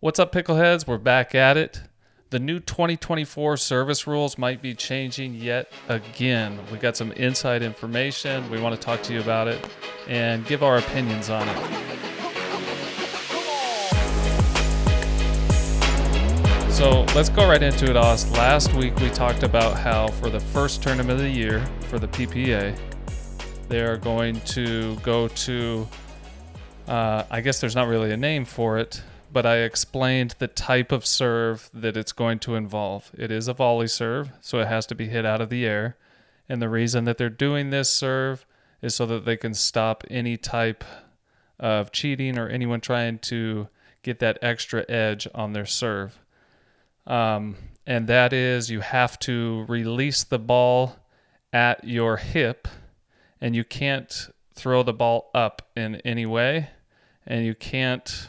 What's up, Pickleheads? We're back at it. The new 2024 service rules might be changing yet again. We got some inside information. We want to talk to you about it and give our opinions on it. So let's go right into it, Oz. Last week we talked about how for the first tournament of the year for the PPA, they are going to go to, I guess there's not really a name for it, but I explained the type of serve that it's going to involve. It is a volley serve, so it has to be hit out of the air. And the reason that they're doing this serve is so that they can stop any type of cheating or anyone trying to get that extra edge on their serve. And that is you have to release the ball at your hip, and you can't throw the ball up in any way, and you can't,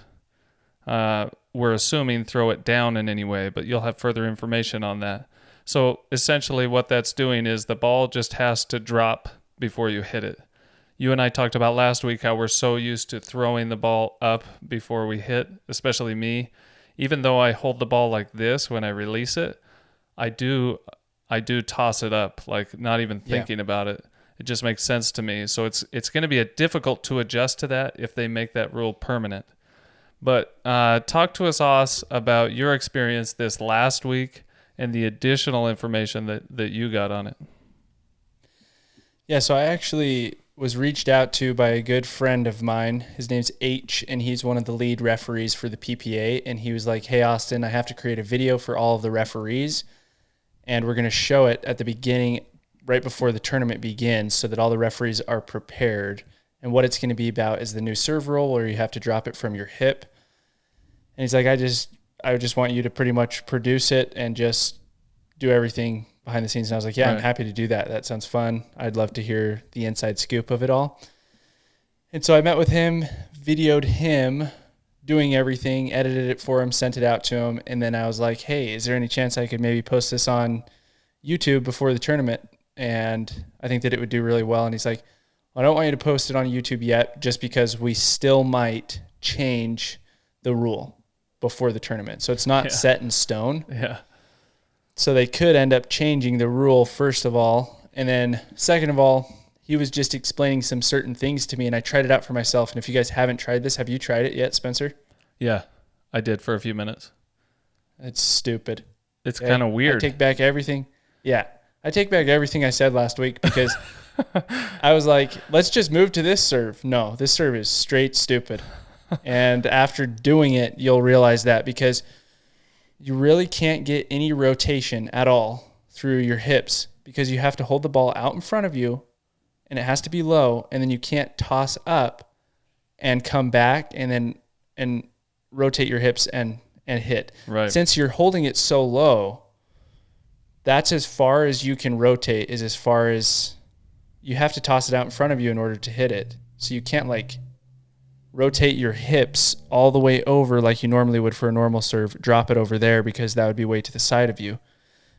we're assuming, throw it down in any way, but you'll have further information on that. So essentially what that's doing is the ball just has to drop before you hit it. You and I talked about last week how we're so used to throwing the ball up before we hit, especially me. Even though I hold the ball like this when I release it, I do toss it up, like not even thinking about it. It just makes sense to me. So it's going to be difficult to adjust to that if they make that rule permanent. But talk to us, Oz, about your experience this last week and the additional information that you got on it. Yeah, so I actually was reached out to by a good friend of mine. His name's H, and he's one of the lead referees for the PPA. And he was like, hey, Austin, I have to create a video for all of the referees, and we're going to show it at the beginning, right before the tournament begins, so that all the referees are prepared. And what it's going to be about is the new serve rule where you have to drop it from your hip. And he's like, I just want you to pretty much produce it and just do everything behind the scenes. And I was like, yeah, right. I'm happy to do that. That sounds fun. I'd love to hear the inside scoop of it all. And so I met with him, videoed him doing everything, edited it for him, sent it out to him. And then I was like, hey, is there any chance I could maybe post this on YouTube before the tournament? And I think that it would do really well. And he's like, I don't want you to post it on YouTube yet, just because we still might change the rule before the tournament. So it's not set in stone. Yeah. So they could end up changing the rule, first of all. And then second of all, he was just explaining some certain things to me, and I tried it out for myself. And if you guys haven't tried this, have you tried it yet, Spencer? Yeah, I did for a few minutes. It's stupid. It's kind of weird. I take back everything. Yeah. I take back everything I said last week because I was like, let's just move to this serve. No, this serve is straight stupid. And after doing it, you'll realize that, because you really can't get any rotation at all through your hips, because you have to hold the ball out in front of you and it has to be low, and then you can't toss up and come back and rotate your hips and hit. Right. Since you're holding it so low, that's as far as you can rotate, is as far as you have to toss it out in front of you in order to hit it. So you can't rotate your hips all the way over like you normally would for a normal serve, drop it over there, because that would be way to the side of you,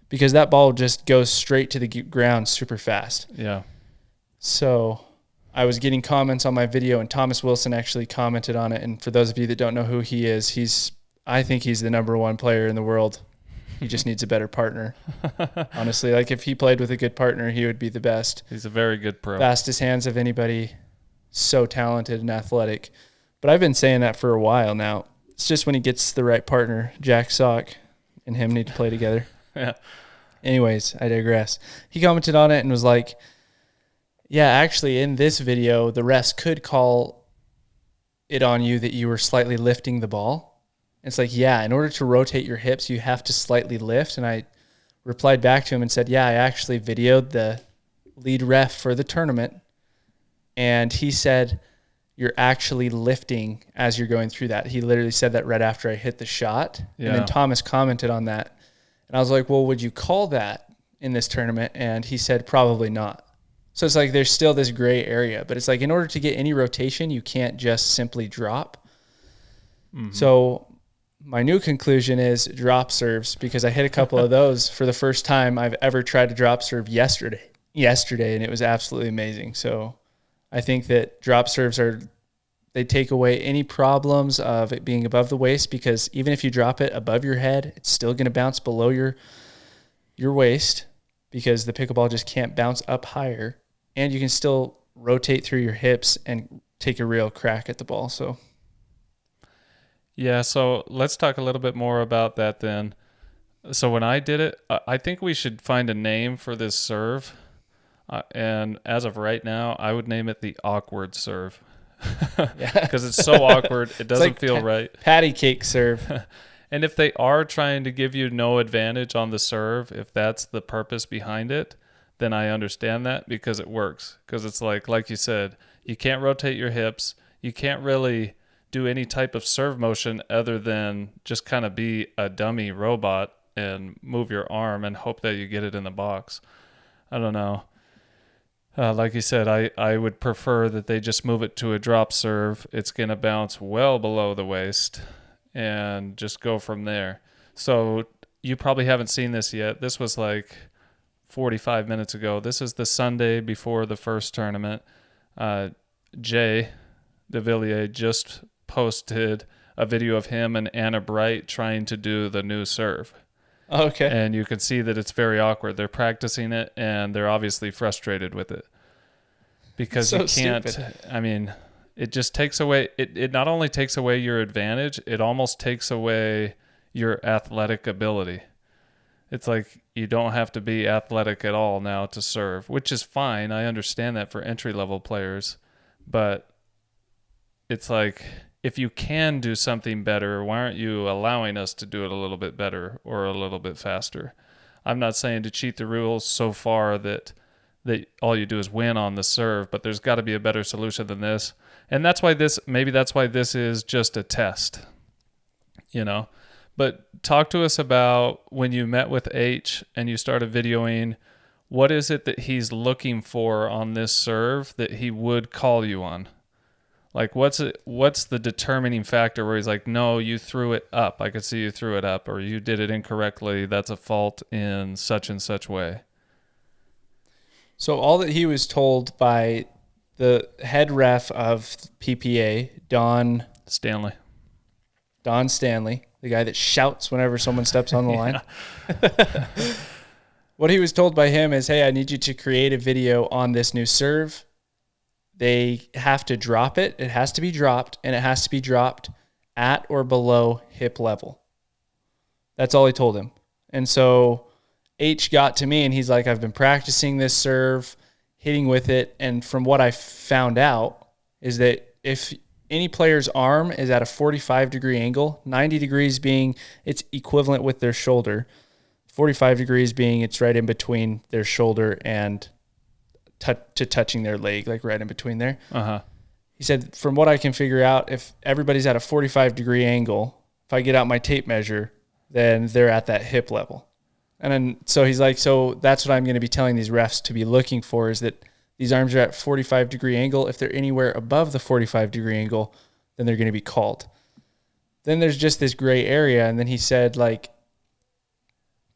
because that ball just goes straight to the ground super fast. Yeah. So I was getting comments on my video, and Thomas Wilson actually commented on it. And for those of you that don't know who he is, I think he's the number one player in the world. He just needs a better partner. Honestly, if he played with a good partner, he would be the best. He's a very good pro. Fastest hands of anybody. So talented and athletic. But I've been saying that for a while now. It's just when he gets the right partner, Jack Sock and him need to play together. Yeah. Anyways, I digress. He commented on it and was like, yeah, actually in this video, the refs could call it on you that you were slightly lifting the ball. It's like, yeah, in order to rotate your hips, you have to slightly lift. And I replied back to him and said, yeah, I actually videoed the lead ref for the tournament. And he said, you're actually lifting as you're going through that. He literally said that right after I hit the shot. Yeah. And then Thomas commented on that. And I was like, well, would you call that in this tournament? And he said, probably not. So it's like there's still this gray area. But it's like in order to get any rotation, you can't just simply drop. Mm-hmm. So my new conclusion is drop serves, because I hit a couple of those for the first time I've ever tried to drop serve yesterday, and it was absolutely amazing. So I think that drop serves are They take away any problems of it being above the waist, because even if you drop it above your head, it's still going to bounce below your waist, because the pickleball just can't bounce up higher, and you can still rotate through your hips and take a real crack at the ball. So Yeah, so let's talk a little bit more about that then. So when I did it, I think we should find a name for this serve. And as of right now, I would name it the awkward serve. yeah, Because it's so awkward, it doesn't like feel right. patty cake serve. And if they are trying to give you no advantage on the serve, if that's the purpose behind it, then I understand that, because it works. Because it's like you said, you can't rotate your hips. You can't really do any type of serve motion other than just kind of be a dummy robot and move your arm and hope that you get it in the box. I don't know. Like you said, I would prefer that they just move it to a drop serve. It's going to bounce well below the waist and just go from there. So you probably haven't seen this yet. This was like 45 minutes ago. This is the Sunday before the first tournament. Jay DeVilliers just posted a video of him and Anna Bright trying to do the new serve. Okay. And you can see that it's very awkward. They're practicing it, and they're obviously frustrated with it. Because So you can't, stupid. I mean, it just takes away, it not only takes away your advantage, it almost takes away your athletic ability. It's like you don't have to be athletic at all now to serve, which is fine. I understand that for entry-level players. But it's like, if you can do something better, why aren't you allowing us to do it a little bit better or a little bit faster? I'm not saying to cheat the rules so far that all you do is win on the serve, but there's got to be a better solution than this. And that's why maybe that's why this is just a test, you know? But talk to us about when you met with H and you started videoing, what is it that he's looking for on this serve that he would call you on? Like, what's the determining factor where he's like, no, you threw it up. I could see you threw it up, or you did it incorrectly. That's a fault in such and such way. So all that he was told by the head ref of PPA, Don Stanley, the guy that shouts whenever someone steps on the line. What he was told by him is, hey, I need you to create a video on this new serve. They have to drop it. It has to be dropped, and it has to be dropped at or below hip level. That's all he told him. And so H got to me, and he's like, I've been practicing this serve, hitting with it. And from what I found out is that if any player's arm is at a 45-degree angle, 90 degrees being it's equivalent with their shoulder, 45 degrees being it's right in between their shoulder and to touching their leg, like right in between there. He said, from what I can figure out, if everybody's at a 45-degree angle, if I get out my tape measure, then they're at that hip level. And then, so he's like, so that's what I'm going to be telling these refs to be looking for, is that these arms are at 45-degree angle. If they're anywhere above the 45-degree angle, then they're going to be called. Then there's just this gray area. And then he said, like,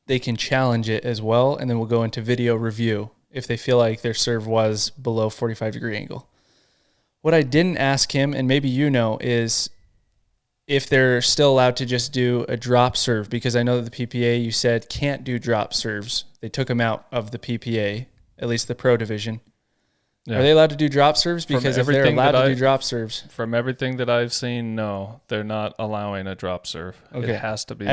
they can challenge it as well, and then we'll go into video review if they feel like their serve was below 45-degree angle. What I didn't ask him, and maybe you know, is if they're still allowed to just do a drop serve, because I know that the PPA, you said, can't do drop serves. They took them out of the PPA, at least the pro division. Yeah. Are they allowed to do drop serves? Because if they're allowed to do drop serves. From everything that I've seen, no, they're not allowing a drop serve. Okay. It has to be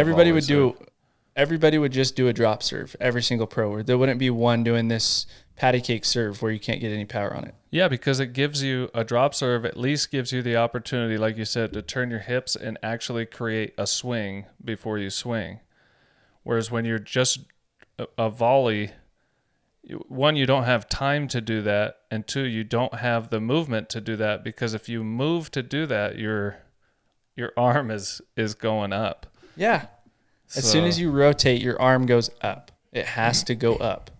Everybody would just do a drop serve, every single pro. There wouldn't be one doing this patty cake serve where you can't get any power on it. Yeah, because it gives you a drop serve, at least gives you the opportunity, like you said, to turn your hips and actually create a swing before you swing. Whereas when you're just a volley, one, you don't have time to do that, and two, you don't have the movement to do that, because if you move to do that, your arm is going up. Yeah. As soon as you rotate, your arm goes up. It has to go up.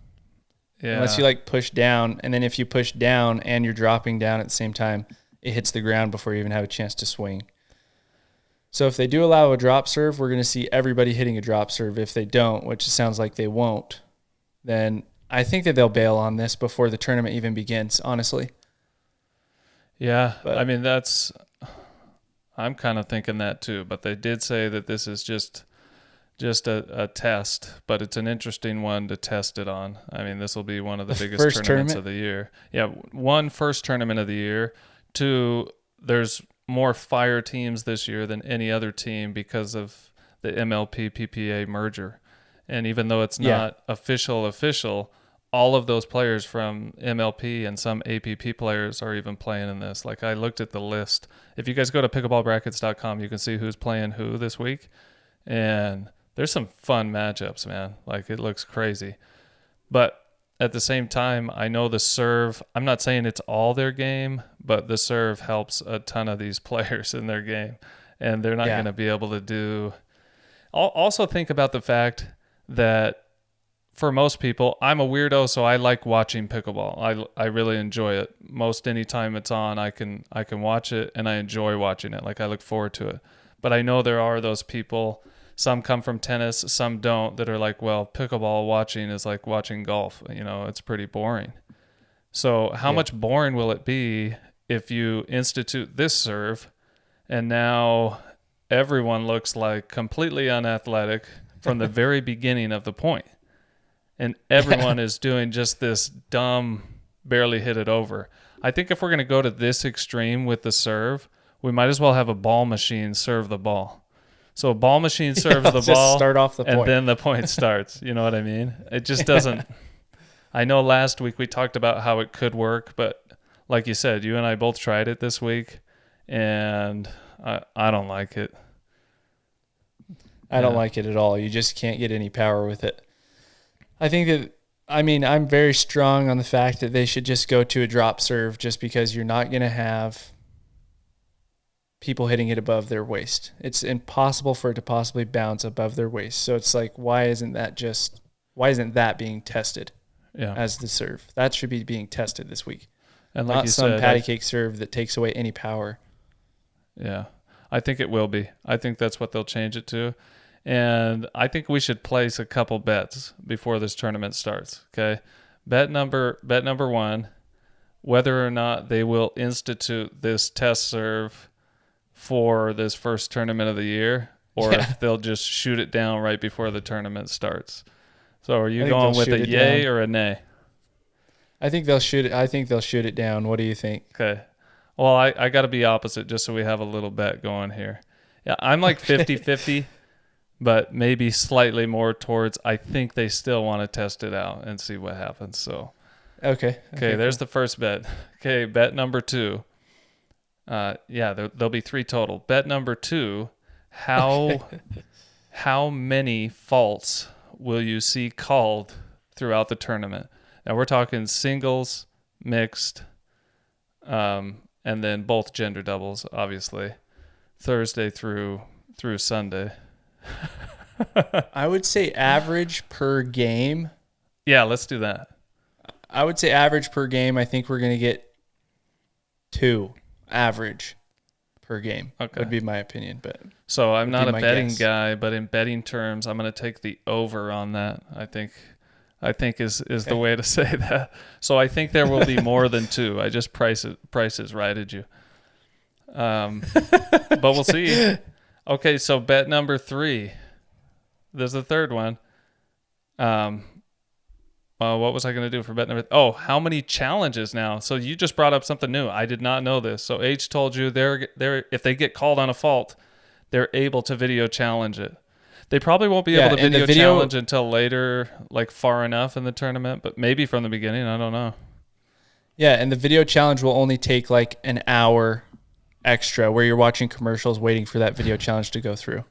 Yeah. Unless you like push down, and then if you push down and you're dropping down at the same time, it hits the ground before you even have a chance to swing. So if they do allow a drop serve, we're going to see everybody hitting a drop serve. If they don't, which it sounds like they won't, then I think that they'll bail on this before the tournament even begins, honestly. Yeah, But I mean I'm kind of thinking that too. But they did say that this is just a test, but it's an interesting one to test it on. I mean, this will be one of the biggest first tournaments tournament? of the year. Yeah, one, first tournament of the year. Two, there's more fire teams this year than any other team because of the MLP PPA merger. And even though it's Yeah. not official, all of those players from MLP and some APP players are even playing in this. Like, I looked at the list. If you guys go to pickleballbrackets.com, you can see who's playing who this week. And there's some fun matchups, man. Like, it looks crazy. But at the same time, I know the serve, I'm not saying it's all their game, but the serve helps a ton of these players in their game. And they're not going to be able to do. Also think about the fact that for most people, I'm a weirdo, so I like watching pickleball. I really enjoy it. Most anytime it's on, I can watch it, and I enjoy watching it. Like, I look forward to it. But I know there are those people, some come from tennis, some don't, that are like, well, pickleball watching is like watching golf. You know, it's pretty boring. So how much boring will it be if you institute this serve and now everyone looks like completely unathletic from the very beginning of the point? And everyone is doing just this dumb, barely hit it over. I think if we're going to go to this extreme with the serve, we might as well have a ball machine serve the ball. So a ball machine serves the ball, start off the point. and then the point starts. You know what I mean? It just doesn't. I know last week we talked about how it could work, but like you said, you and I both tried it this week, and I don't like it. I don't like it at all. You just can't get any power with it. I think that, I mean, I'm very strong on the fact that they should just go to a drop serve, just because you're not going to have people hitting it above their waist. It's impossible for it to possibly bounce above their waist. So it's like, why isn't that being tested as the serve? That should be being tested this week. And like not some patty cake serve that takes away any power. Yeah, I think it will be. I think that's what they'll change it to. And I think we should place a couple bets before this tournament starts. Okay. Bet number one, whether or not they will institute this test serve for this first tournament of the year, or if they'll just shoot it down right before the tournament starts. So are you going with a yay or a nay? I think they'll shoot it. I think they'll shoot it down. What do you think? Okay. Well, I got to be opposite just so we have a little bet going here. Yeah, I'm like 50-50. But maybe slightly more towards, I think they still want to test it out and see what happens. So, okay, there's the first bet. Okay, bet number two. There'll be three total. Bet number two, how many faults will you see called throughout the tournament? Now we're talking singles, mixed, and then both gender doubles, obviously, Thursday through Sunday. I would say average per game. Yeah, let's do that. I would say average per game. I think we're going to get 2 average per game. Okay. Would be my opinion. But so I'm not a betting guy, but in betting terms, I'm going to take the over on that. I think is the way to say that. So I think there will be more than 2. I just prices righted you. But we'll see. Okay, so bet number 3. There's the third one. What was I going to do for bet number? How many challenges now? So you just brought up something new. I did not know this. So H told you they're if they get called on a fault, they're able to video challenge it. They probably won't be able to video challenge until later, like far enough in the tournament, but maybe from the beginning. I don't know. Yeah, and the video challenge will only take like an hour extra, where you're watching commercials waiting for that video challenge to go through.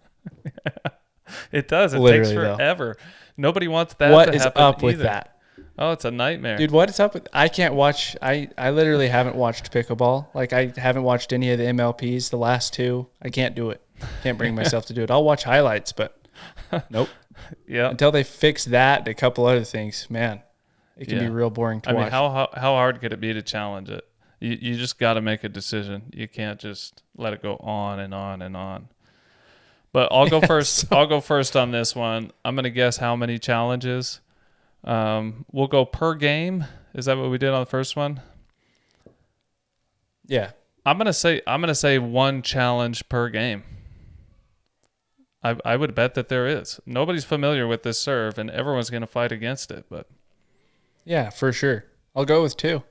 It does. It takes forever. Though. Nobody wants that what to is happen up either. With that? Oh, it's a nightmare. Dude, what is up with... I can't watch... I literally haven't watched pickleball. Like, I haven't watched any of the MLPs, the last 2. I can't do it. Can't bring myself to do it. I'll watch highlights, but nope. Yeah. Until they fix that and a couple other things, man, it can be real boring to watch. I mean, how hard could it be to challenge it? You just got to make a decision. You can't just let it go on and on and on. But I'll go first. I'll go first on this one. I'm going to guess how many challenges. We'll go per game. Is that what we did on the first one? Yeah. I'm gonna say one challenge per game. I would bet that there is. Nobody's familiar with this serve, and everyone's gonna fight against it. But Yeah, for sure. I'll go with 2.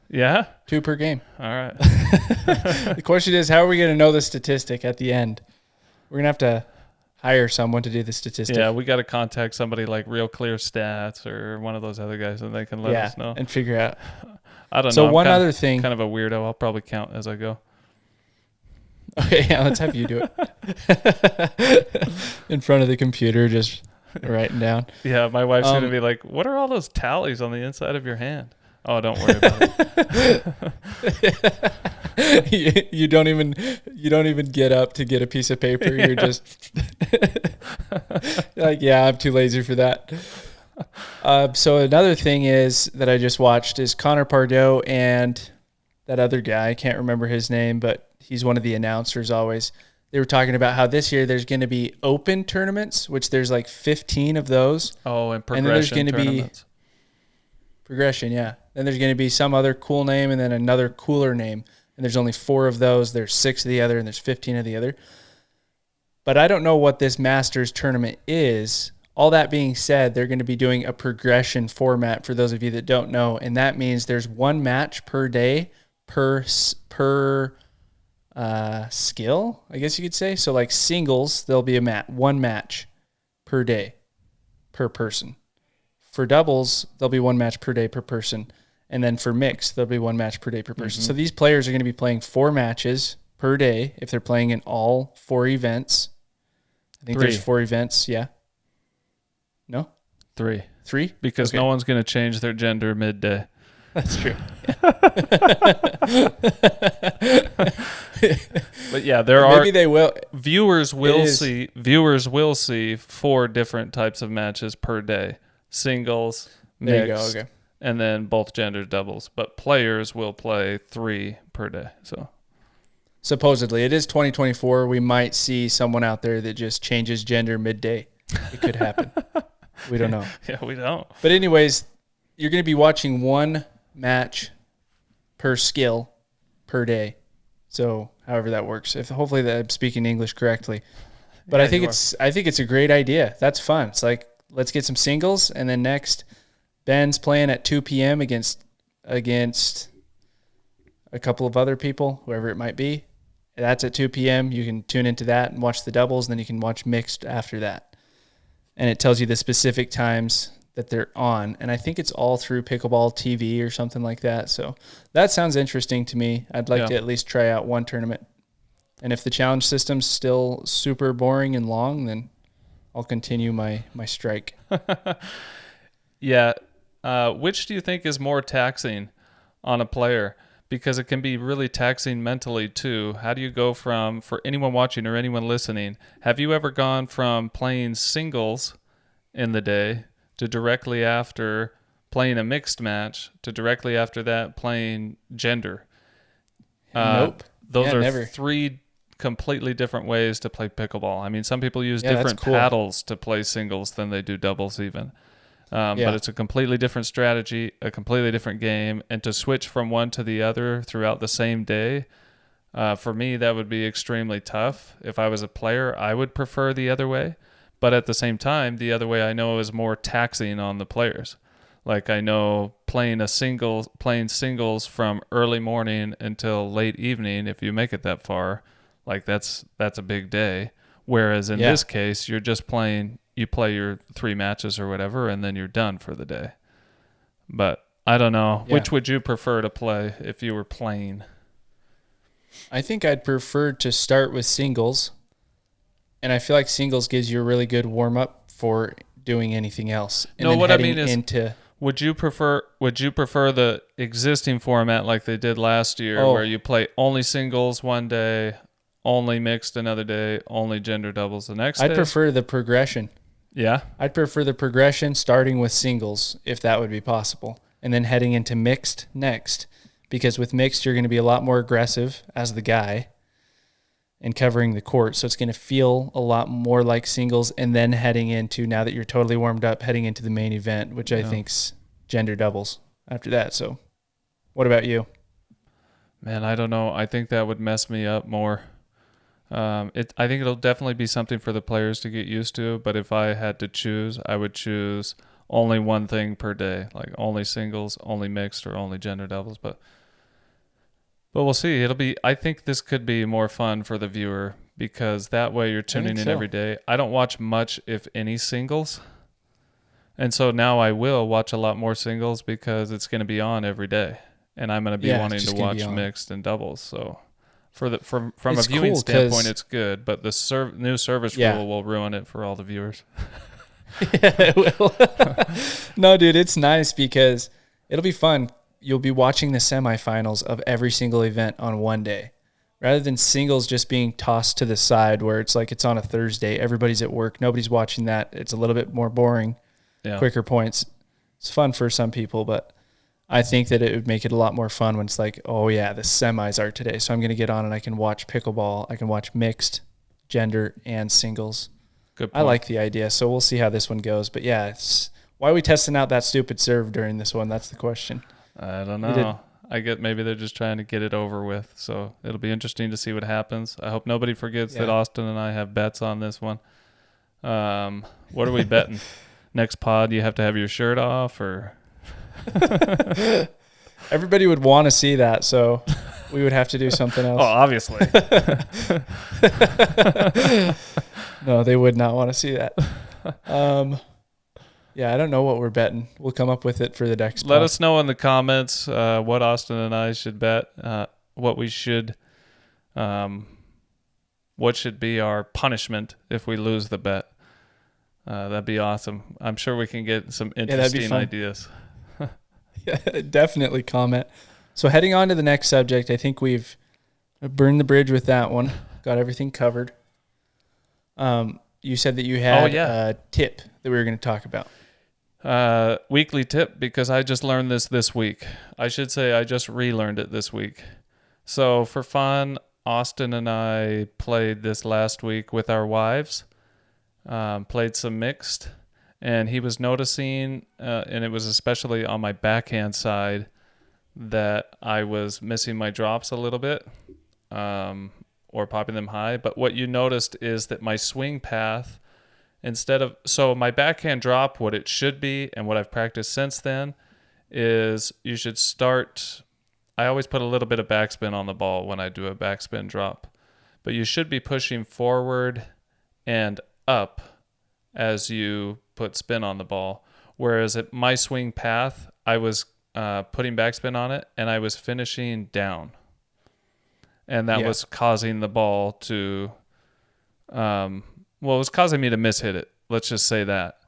yeah, 2 per game. all right. The question is, how are we going to know the statistic at the end? We're going to have to hire someone to do the statistic. Yeah, we got to contact somebody like Real Clear Stats or one of those other guys, and they can let us know and figure out. I don't know. So one other thing, kind of a weirdo. I'll probably count as I go. Okay, yeah, let's have you do it in front of the computer, just writing down. Yeah, my wife's gonna be like, "What are all those tallies on the inside of your hand?" Oh, don't worry about it. You don't even get up to get a piece of paper. Yeah. You're just like, yeah, I'm too lazy for that. So another thing is that I just watched is Connor Pardo and that other guy. I can't remember his name, but he's one of the announcers always. They were talking about how this year there's going to be open tournaments, which there's like 15 of those. Oh, and progression and then there's going to tournaments. be progression, yeah. Then there's going to be some other cool name and then another cooler name. And there's only 4 of those. There's 6 of the other, and there's 15 of the other. But I don't know what this Masters tournament is. All that being said, they're going to be doing a progression format for those of you that don't know. And that means there's 1 match per day per skill, I guess you could say. So like singles, there'll be 1 match per day per person. For doubles, there'll be 1 match per day per person. And then for mixed, there'll be 1 match per day per person. So these players are going to be playing 4 matches per day if they're playing in all 4 events. I think 3. there's 4 events, yeah. No? 3. 3? Because Okay. no one's going to change their gender midday. That's true. But yeah, there Maybe are they will. viewers will is. see 4 different types of matches per day. Singles, There you mixed, go, okay. and then both genders doubles. But players will play 3 per day. So Supposedly, it is 2024. We might see someone out there that just changes gender midday. It could happen. We don't know. yeah, we don't. But anyways, you're going to be watching 1 match per skill per day. So however that works. Hopefully that I'm speaking English correctly. But Yeah, I think it's a great idea. That's fun. It's like, let's get some singles, and then next Ben's playing at 2 p.m. against a couple of other people, whoever it might be. That's at 2 p.m. You can tune into that and watch the doubles, and then you can watch mixed after that. And it tells you the specific times that they're on. And I think it's all through Pickleball TV or something like that. So that sounds interesting to me. I'd like to at least try out 1 tournament. And if the challenge system's still super boring and long, then I'll continue my strike. Yeah. Which do you think is more taxing on a player? Because it can be really taxing mentally too. How do you go from, for anyone watching or anyone listening, have you ever gone from playing singles in the day to directly after playing a mixed match to directly after that playing gender? Nope. Those are never. 3 completely different ways to play pickleball. I mean, some people use Yeah, that's different cool. paddles to play singles than they do doubles even. But it's a completely different strategy, a completely different game, and to switch from one to the other throughout the same day, for me, that would be extremely tough. If I was a player, I would prefer the other way. But at the same time, the other way I know is more taxing on the players. Like I know playing singles from early morning until late evening, if you make it that far, like that's a big day. Whereas in this case, you're just playing. You play your 3 matches or whatever, and then you're done for the day. But I don't know. Yeah. Which would you prefer to play if you were playing? I think I'd prefer to start with singles. And I feel like singles gives you a really good warm-up for doing anything else. And No, then what I heading mean is, into would you prefer the existing format like they did last year, where you play only singles one day, only mixed another day, only gender doubles the next day? I'd prefer the progression. Yeah. I'd prefer the progression starting with singles, if that would be possible, and then heading into mixed next. Because with mixed, you're going to be a lot more aggressive as the guy and covering the court. So it's going to feel a lot more like singles, and then heading into, now that you're totally warmed up, heading into the main event, which I think's gender doubles after that. So what about you? Man, I don't know. I think that would mess me up more. I think it'll definitely be something for the players to get used to. But if I had to choose, I would choose only one thing per day, like only singles, only mixed, or only gender doubles. But we'll see. I think this could be more fun for the viewer because that way you're tuning in every day. I don't watch much, if any, singles. And so now I will watch a lot more singles because it's going to be on every day. And I'm going to be wanting to watch mixed and doubles. So from a viewing standpoint, it's good. But the new service rule will ruin it for all the viewers. Yeah, it will. No, dude, it's nice because it'll be fun. You'll be watching the semifinals of every single event on one day rather than singles just being tossed to the side where it's like it's on a Thursday. Everybody's at work. Nobody's watching that. It's a little bit more boring, quicker points. It's fun for some people, but I think that it would make it a lot more fun when it's like, oh, yeah, the semis are today. So I'm going to get on and I can watch pickleball. I can watch mixed, gender, and singles. Good point. I like the idea. So we'll see how this one goes. But, yeah, why are we testing out that stupid serve during this one? That's the question. I don't know. I get maybe they're just trying to get it over with. So it'll be interesting to see what happens. I hope nobody forgets that Austin and I have bets on this one. What are we betting? Next pod, you have to have your shirt off or... Everybody would want to see that, so we would have to do something else. Oh, obviously. No, they would not want to see that. Yeah, I don't know what we're betting. We'll come up with it for the next Let us know in the comments what Austin and I should bet, what should be our punishment if we lose the bet. That'd be awesome. I'm sure we can get some interesting ideas. Yeah, definitely comment. So heading on to the next subject, I think we've burned the bridge with that one. Got everything covered. You said that you had a tip that we were going to talk about. Weekly tip, because I just learned this week. I should say I just relearned it this week. So for fun, Austin and I played this last week with our wives. Played some mixed, and he was noticing, and it was especially on my backhand side, that I was missing my drops a little bit, or popping them high. But what you noticed is that my swing path, so my backhand drop, what it should be, and what I've practiced since then, is you should start, I always put a little bit of backspin on the ball when I do a backspin drop, but you should be pushing forward and up as you put spin on the ball. Whereas at my swing path, I was putting backspin on it and I was finishing down. And that was causing the ball to, it was causing me to mishit it. Let's just say that.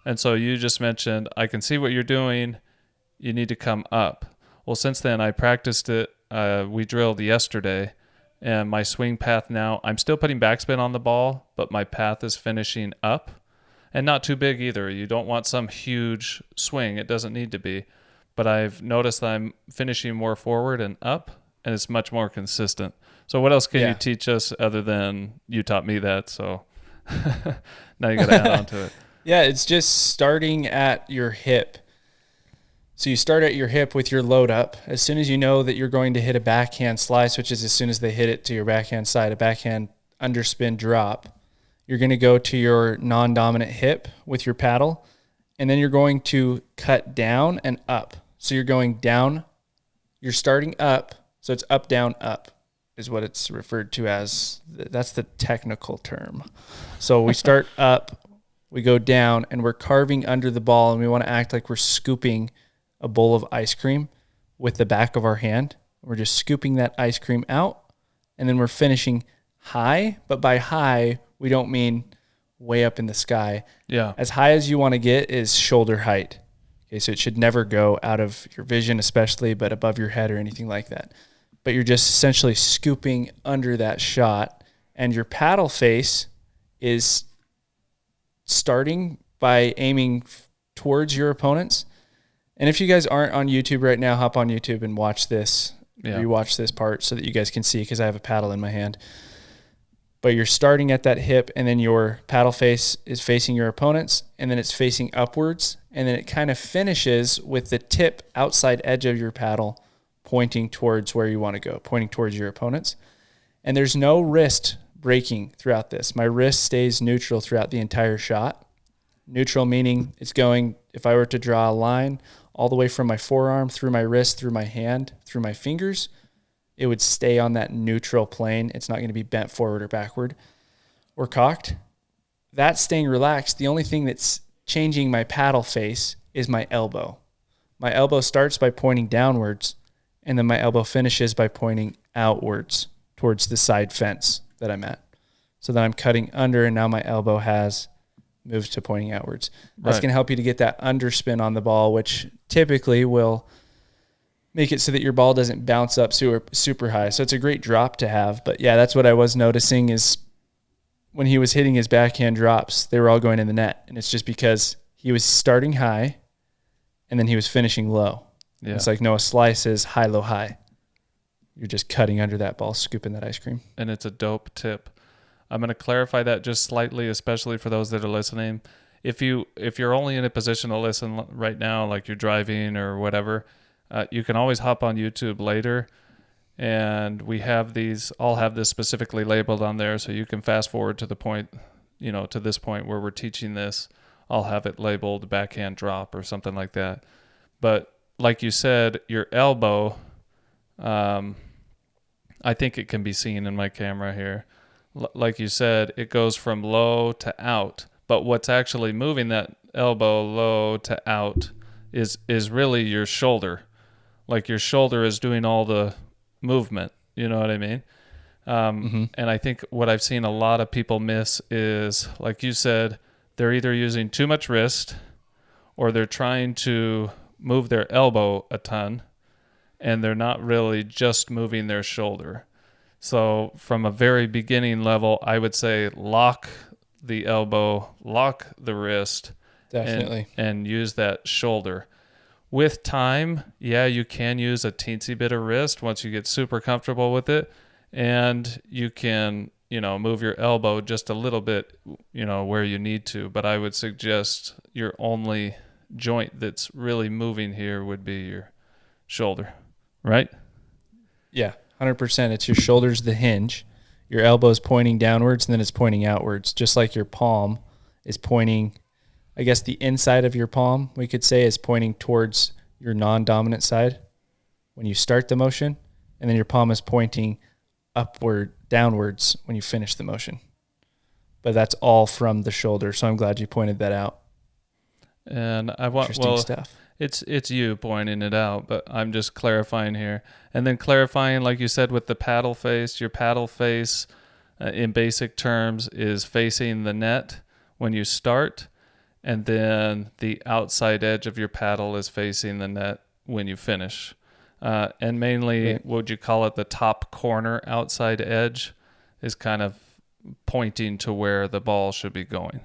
And so you just mentioned, I can see what you're doing. You need to come up. Well, since then I practiced it. We drilled yesterday. And my swing path now, I'm still putting backspin on the ball, but my path is finishing up. And not too big either. You don't want some huge swing. It doesn't need to be. But I've noticed that I'm finishing more forward and up, and it's much more consistent. So what else can you teach us other than you taught me that? So now you got to add on to it. Yeah, it's just starting at your hip. So you start at your hip with your load up. As soon as you know that you're going to hit a backhand slice, which is as soon as they hit it to your backhand side, a backhand underspin drop, you're going to go to your non-dominant hip with your paddle, and then you're going to cut down and up. So you're going down, you're starting up, so it's up, down, up is what it's referred to as. That's the technical term. So we start up, we go down, and we're carving under the ball, and we want to act like we're scooping a bowl of ice cream with the back of our hand. We're just scooping that ice cream out, and then we're finishing high, but by high, we don't mean way up in the sky. Yeah. As high as you want to get is shoulder height. Okay, so it should never go out of your vision, especially, but above your head or anything like that. But you're just essentially scooping under that shot, and your paddle face is starting by aiming towards your opponents. And if you guys aren't on YouTube right now, hop on YouTube and watch this, rewatch this part so that you guys can see, because I have a paddle in my hand. But you're starting at that hip, and then your paddle face is facing your opponents, and then it's facing upwards, and then it kind of finishes with the tip outside edge of your paddle pointing towards where you want to go, pointing towards your opponents. And there's no wrist breaking throughout this. My wrist stays neutral throughout the entire shot. Neutral meaning it's going, if I were to draw a line all the way from my forearm, through my wrist, through my hand, through my fingers, it would stay on that neutral plane. It's not going to be bent forward or backward or cocked. That's staying relaxed. The only thing that's changing my paddle face is my elbow. My elbow starts by pointing downwards, and then my elbow finishes by pointing outwards towards the side fence that I'm at. So then I'm cutting under, and now my elbow has moved to pointing outwards. That's going to help you to get that underspin on the ball, which typically will make it so that your ball doesn't bounce up super high. So it's a great drop to have. But yeah, that's what I was noticing is when he was hitting his backhand drops, they were all going in the net. And it's just because he was starting high and then he was finishing low. Yeah. It's like Noah Slice is high, low, high. You're just cutting under that ball, scooping that ice cream. And it's a dope tip. I'm going to clarify that just slightly, especially for those that are listening. If you're only in a position to listen right now, like you're driving or whatever, you can always hop on YouTube later, and we have these. I'll have this specifically labeled on there, so you can fast forward to the point, to this point where we're teaching this. I'll have it labeled backhand drop or something like that. But like you said, your elbow, I think it can be seen in my camera here. Like you said, it goes from low to out. But what's actually moving that elbow low to out is really your shoulder. Like your shoulder is doing all the movement. You know what I mean? And I think what I've seen a lot of people miss is, like you said, they're either using too much wrist or they're trying to move their elbow a ton and they're not really just moving their shoulder. So from a very beginning level, I would say lock the elbow, lock the wrist, definitely, and use that shoulder. With time, yeah, you can use a teensy bit of wrist once you get super comfortable with it, and you can, move your elbow just a little bit, where you need to. But I would suggest your only joint that's really moving here would be your shoulder, right? Yeah. 100%. It's your shoulder's the hinge. Your elbow is pointing downwards, and then it's pointing outwards, just like your palm is pointing, I guess the inside of your palm, we could say, is pointing towards your non-dominant side when you start the motion, and then your palm is pointing downwards when you finish the motion. But that's all from the shoulder, so I'm glad you pointed that out. And I want interesting stuff. It's you pointing it out, but I'm just clarifying here. And then clarifying, like you said, with the paddle face, your paddle face in basic terms is facing the net when you start, and then the outside edge of your paddle is facing the net when you finish. And mainly, right, what would you call it? The top corner outside edge is kind of pointing to where the ball should be going.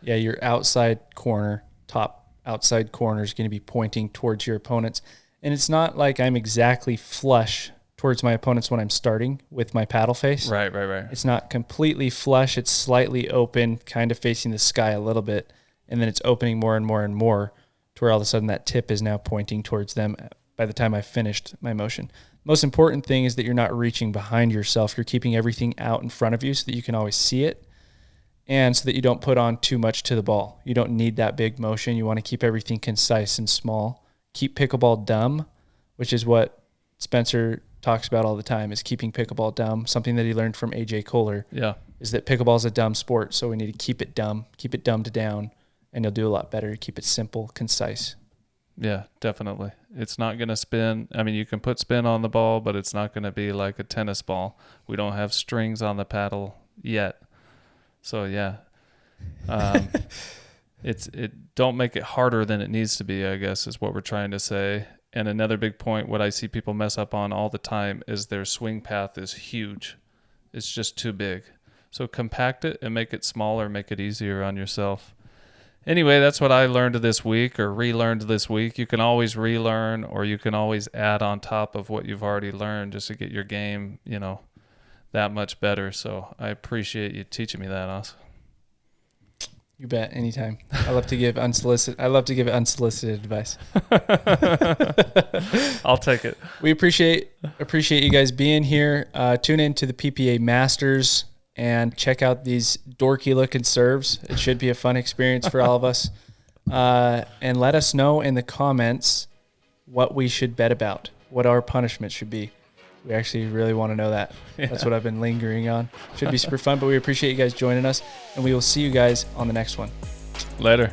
Yeah, your outside corner, top outside corner is going to be pointing towards your opponents. And it's not like I'm exactly flush towards my opponents when I'm starting with my paddle face. Right. It's not completely flush. It's slightly open, kind of facing the sky a little bit. And then it's opening more and more and more to where all of a sudden that tip is now pointing towards them by the time I've finished my motion. Most important thing is that you're not reaching behind yourself. You're keeping everything out in front of you so that you can always see it, and so that you don't put on too much to the ball. You don't need that big motion. You want to keep everything concise and small. Keep pickleball dumb, which is what Spencer talks about all the time, is keeping pickleball dumb. Something that he learned from AJ Kohler. Yeah. Is that pickleball is a dumb sport, so we need to keep it dumb to down, and you'll do a lot better. Keep it simple, concise. Yeah, definitely. It's not going to spin. I mean, you can put spin on the ball, but it's not going to be like a tennis ball. We don't have strings on the paddle yet. So yeah, don't make it harder than it needs to be, I guess, is what we're trying to say. And another big point, what I see people mess up on all the time, is their swing path is huge. It's just too big. So compact it and make it smaller, make it easier on yourself. Anyway, that's what I learned this week, or relearned this week. You can always relearn, or you can always add on top of what you've already learned just to get your game, that much better. So I appreciate you teaching me that, Os. You bet. Anytime. I love to give unsolicited advice. I'll take it. We appreciate you guys being here. Tune in to the PPA Masters and check out these dorky looking serves. It should be a fun experience for all of us. And let us know in the comments what we should bet about, what our punishment should be. We actually really want to know that. Yeah. That's what I've been lingering on. Should be super fun, but we appreciate you guys joining us, and we will see you guys on the next one. Later.